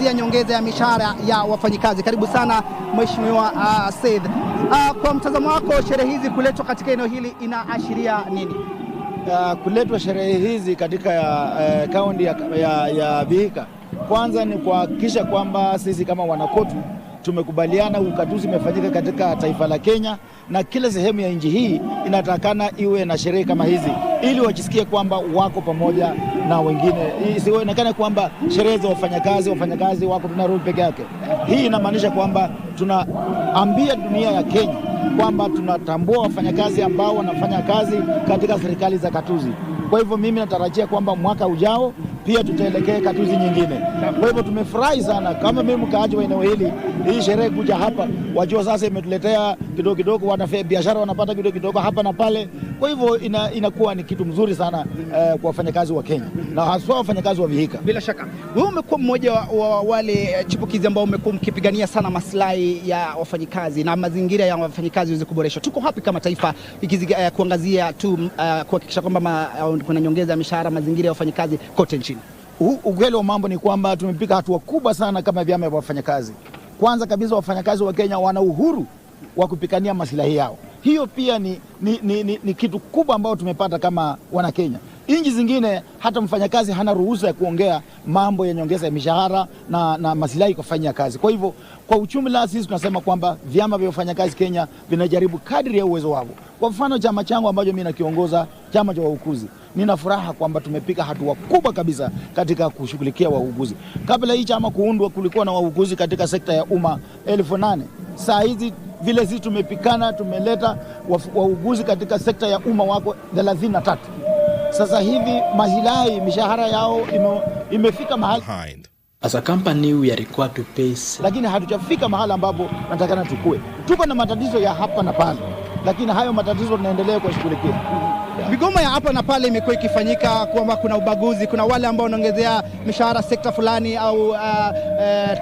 kuangazia nyongeza ya mishahara ya wafanyikazi. Karibu sana Mheshimiwa Said. Kwa mtazamo wako, sherehe hizi kuletwa katika eneo hili inaashiria nini? Kuletwa sherehe hizi katika kaunti ya Vihiga, kwanza ni kuhakikisha kwamba sisi kama wanakotu tumekubaliana ukatuzi umefanyika katika taifa la Kenya, na kila sehemu ya nchi hii inatakana iwe na sherehe kama hizi ili wajisikie kwamba wako pamoja na wengine. Isionekane kwamba sherehe za wafanyakazi wako Nairobi peke yake. Hii inamaanisha kwamba tunaambia dunia ya Kenya kwamba tunatambua wafanyakazi ambao wanafanya kazi katika serikali za katuzi. Kwa hivyo mimi natarajia kwamba mwaka ujao pia tutaelekea katuzi nyingine. Kwa hivyo tumefurahi sana kama mimi mkaaji wa eneo hili, hii sherehe kuja hapa, wajua sasa imetuletea kidogo wanafanya biashara wanapata kidogo hapa na pale. Kwa hivyo inakuwa ni kitu mzuri sana kwa wafanyakazi wa Kenya na haswa wafanyakazi wa Vihiga. Bila shaka wewe umekuwa mmoja wa wale chipukizi ambao umekuwa mkipigania sana maslahi ya wafanyikazi na mazingira ya wafanyikazi iweze kuboreshwa. Tuko hapi kama taifa kuangazia tu kuhakikisha kwamba kuna nyongeza ya mishahara, mazingira ya wafanyikazi kote nchini? Ukweli wa mambo ni kwamba tumepiga hatua kubwa sana kama vyama vya wafanyakazi. Kwanza kabisa, wafanyakazi wa Kenya wana uhuru wa kupigania maslahi yao. Hiyo pia ni kitu kubwa ambao tumepata kama wana Kenya. Nchi zingine hata mfanyakazi hana ruhusa ya kuongea mambo ya nyongeza ya mishahara na maslahi kufanyia kazi. Kwa hivyo kwa ujumla sisi tunasema kwamba vyama vya wafanyakazi Kenya vinajaribu kadri ya uwezo wao. Kwa mfano chama changu ambacho mimi nakiongoza, chama cha wauguzi, nina furaha kwamba tumepiga hatua kubwa kabisa katika kushughulikia wauguzi. Kabla hii chama kuundwa kulikuwa na wauguzi katika sekta ya umma 8,000. Saa hizi vile sisi tumepikana, tumeleta wauguzi katika sekta ya umma wako 33. Sasa hivi maslahi mishahara yao imefika mahali. As a company we are required to pay, lakini hatujafika mahali ambapo natakana tukue. Tuko na matatizo ya hapa na pale, lakini hayo matatizo tunaendelea kushughulikia. Migoma ya hapa na pale imekuwa ikifanyika kwamba kuna ubaguzi, kuna wale ambao wanaongezea mishahara sekta fulani au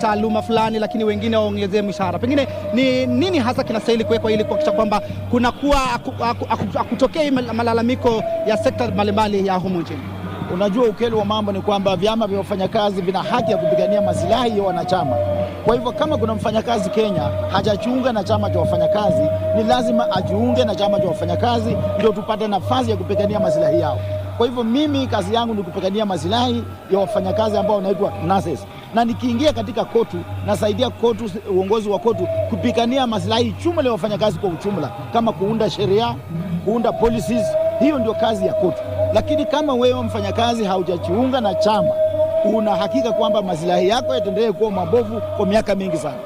taaluma fulani, lakini wengine waongezea mishahara. Pengine ni nini hasa kinastahili kuwekwa ili kuhakikisha kwamba kuna kuwa kutokea malalamiko ya sekta mbalimbali ya humu nchini? Unajua, ukweli wa mambo ni kwamba vyama vya wafanyakazi vina haki ya kupigania maslahi ya wanachama. Kwa hivyo kama kuna mfanyakazi Kenya hajajiunga na chama cha wafanyakazi, ni lazima ajiunge na chama cha wafanyakazi ndio tupate nafasi ya kupigania maslahi yao. Kwa hivyo mimi kazi yangu ni kupigania maslahi ya wafanyakazi ambao wanaitwa nurses. Na nikiingia katika kotu, nasaidia kotu, uongozi wa kotu kupigania maslahi jumla ya wafanyakazi kwa ujumla, kama kuunda sheria, kuunda policies. Hiyo ndio kazi ya kotu. Lakini kama wewe mfanyakazi haujajiunga na chama, una hakika kwamba maslahi yako yataendelea kuwa mabovu kwa miaka mingi sana.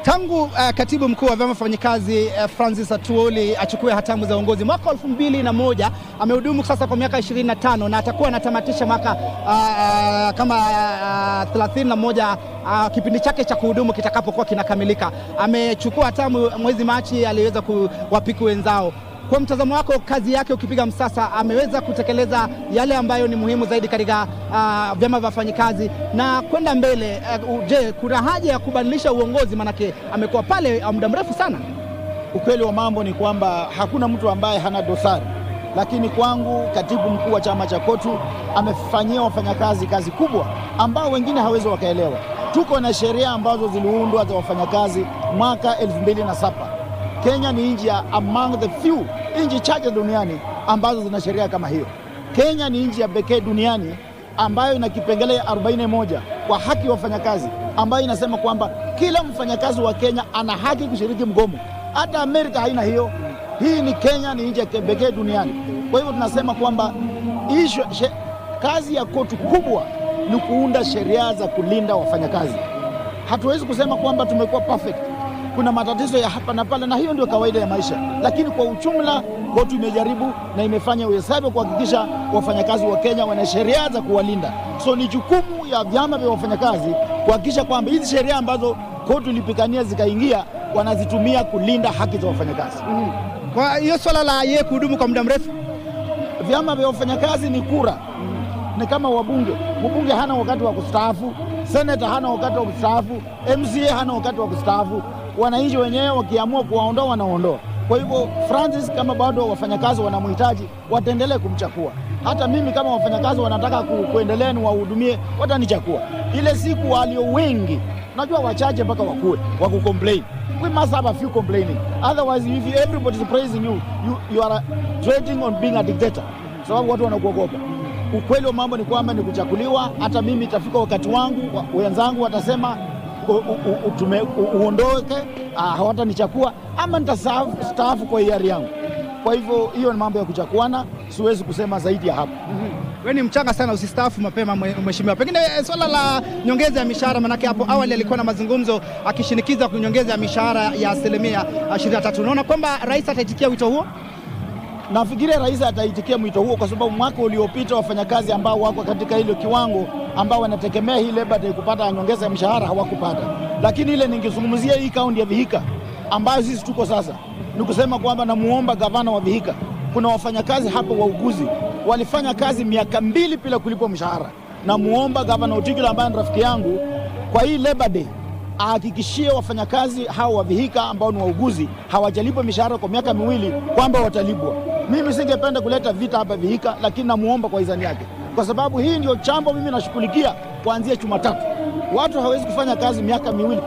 Tangu katibu mkuu wa vyama wafanyakazi Francis Atuoli achukue hatamu za uongozi mwaka 2001, amehudumu sasa kwa miaka 25 na atakuwa anatamatisha mwaka kama 31 kipindi chake cha kuhudumu kitakapokuwa kinakamilika. Amechukua hatamu mwezi Machi, aliweza kuwapiku wenzao. Kwa mtazamo wako, kazi yake ukipiga msasa, ameweza kutekeleza yale ambayo ni muhimu zaidi katika vyama vya wafanyakazi na kwenda mbele? Je, kuna haja ya kubadilisha uongozi, manake amekuwa pale muda mrefu sana? Ukweli wa mambo ni kwamba hakuna mtu ambaye hana dosari, lakini kwangu katibu mkuu wa chama cha KOTU amefanyia wafanyakazi kazi kubwa ambao wengine hawezi wakaelewa. Tuko na sheria ambazo ziliundwa za wafanyakazi mwaka 2007. Kenya ni nchi ya among the few nchi chache duniani ambazo zina sheria kama hiyo. Kenya ni nchi ya pekee duniani ambayo ina kipengele 41 kwa haki ya wafanyakazi, ambayo inasema kwamba kila mfanyakazi wa Kenya ana haki kushiriki mgomo. Hata Amerika haina hiyo. Hii ni Kenya, ni nchi ya pekee duniani. Kwa hivyo tunasema kwamba kazi ya KOTU kubwa ni kuunda sheria za kulinda wafanyakazi. Hatuwezi kusema kwamba tumekuwa perfect. Kuna matatizo ya hapa na pale, na hiyo ndio kawaida ya maisha, lakini kwa ujumla KOTU imejaribu na imefanya uhesabu kuhakikisha wafanyakazi wa Kenya wana sheria za kuwalinda. So ni jukumu ya vyama vya wafanyakazi kuhakikisha kwamba hizi sheria ambazo KOTU ilipigania zikaingia, wanazitumia kulinda haki za wafanyakazi. Kwa hiyo swala la yeye kuhudumu kwa muda mrefu, vyama vya wafanyakazi ni kura. Ni kama wabunge. Mbunge hana wakati wa kustaafu, senator hana wakati wa kustaafu, MCA hana wakati wa kustaafu. Wananchi wenyewe wakiamua kuwaondoa wanaondoa. Kwa hivyo Francis, kama bado wafanyakazi wanamhitaji, wataendelee kumchagua. hata mimi kama wafanyakazi wanataka kuendelea ni wahudumie, watanichakua. Ile siku walio wengi, najua wachache mpaka waku complain. We must have a few complaining. Otherwise, if everybody is praising you, you are trading on being a dictator. Sababu watu wanakuogopa. Ukweli wa mambo ni kwamba ni kuchakuliwa. Hata mimi itafika wakati wangu, wenzangu watasema uondoke, hawatanichakua ama nitastaafu kwa hiari yangu. Kwa hivyo hiyo ni mambo ya kuchakuana, siwezi kusema zaidi ya hapo. Wewe ni mchanga sana, usistaafu mapema mheshimiwa. Pengine swala la nyongeza ya mishahara, manake hapo awali alikuwa na mazungumzo akishinikiza kunyongeza ya mishahara ya 23%. Unaona kwamba rais ataitikia wito huo? Nafikiria rais ataitikia mwito huo kwa sababu mwaka uliopita wafanyakazi ambao wako katika hilo kiwango ambao wanategemea hii Labour Day kupata nyongeza ya mshahara hawakupata. Lakini ile ningezungumzia hii kaunti ya Vihiga ambayo sisi tuko sasa, ni kusema kwamba namuomba gavana wa Vihiga, kuna wafanyakazi hapo wauguzi walifanya kazi miaka 2 bila kulipwa mshahara. Namuomba gavana Otigilo ambaye ni rafiki yangu, kwa hii Labour Day ahakikishie wafanyakazi hao wa Vihiga ambao ni wauguzi hawajalipwa mishahara kwa miaka 2 kwamba watalipwa. Mimi singependa kuleta vita hapa Vihiga, lakini namuomba kwa izani yake, kwa sababu hii ndio chambo mimi nashughulikia kuanzia Jumatatu. Watu hawezi kufanya kazi miaka 2.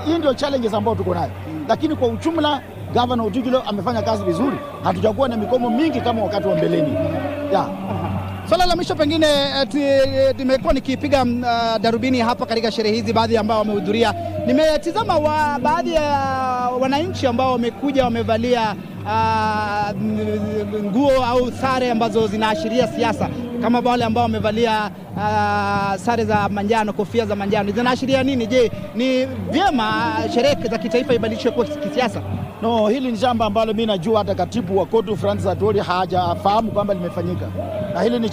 Hii ndio challenges ambayo tuko nayo, lakini kwa ujumla Governor Otigilo amefanya kazi vizuri. Hatujakuwa na mikomo mingi kama wakati wa mbeleni. Swala la mwisho pengine nimekuwa nikipiga darubini hapa katika sherehe hizi, baadhi ambao wamehudhuria. Nimetizama baadhi ya wananchi ambao wamekuja wamevalia nguo au sare ambazo zinaashiria siasa, kama wale ambao wamevalia sare za manjano, kofia za manjano. Zinaashiria nini? Je, ni vyema sherehe za kitaifa ibadilishwe kwa kisiasa? No, hili ni jambo ambalo mimi najua hata katibu wa KOTU Francis Atwoli hajafahamu kwamba limefanyika. Na hili ni